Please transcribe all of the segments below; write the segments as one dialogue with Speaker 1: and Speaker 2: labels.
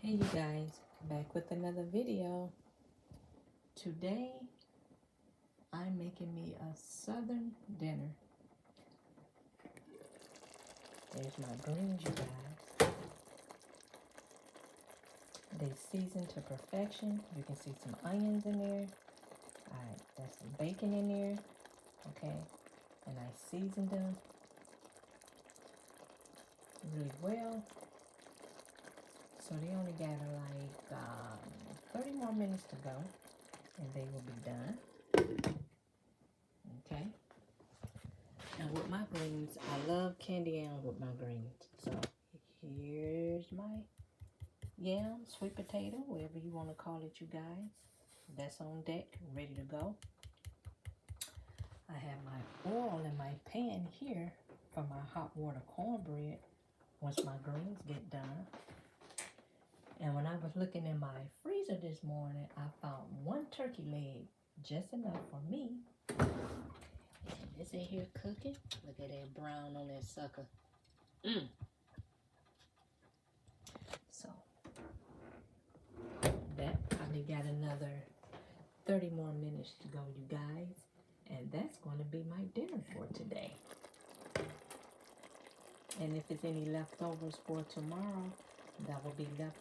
Speaker 1: Hey you guys, back with another video. Today I'm making me a southern dinner. There's my greens, you guys. They seasoned to perfection. You can see some onions in there. There's some bacon in there. Okay, and I seasoned them really well. So they only got like 30 more minutes to go and they will be done. Okay. Now with my greens, I love candy yams with my greens. So here's my yam, sweet potato, whatever you want to call it, you guys. That's on deck, ready to go. I have my oil in my pan here for my hot water cornbread once my greens get done. And when I was looking in my freezer this morning, I found one turkey leg, just enough for me. And it's in here cooking. Look at that brown on that sucker. So that probably got another 30 more minutes to go, you guys. And that's going to be my dinner for today. And if there's any leftovers for tomorrow, that will be left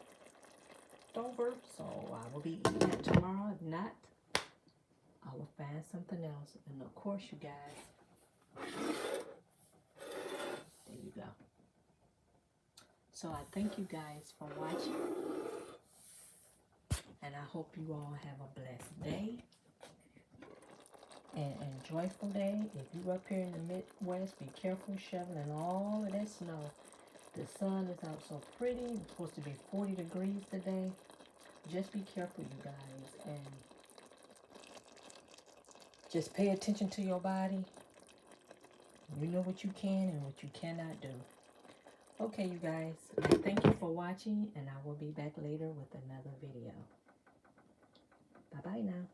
Speaker 1: over, so I will be eating that tomorrow. If not, I will find something else. And of course, you guys, there you go. So I thank you guys for watching, and I hope you all have a blessed day and a joyful day. If you're up here in the Midwest, be careful shoveling all of that snow. The sun is out so pretty. It's supposed to be 40 degrees today. Just be careful, you guys, and just pay attention to your body. You know what you can and what you cannot do. Okay, you guys, thank you for watching, and I will be back later with another video. Bye-bye now.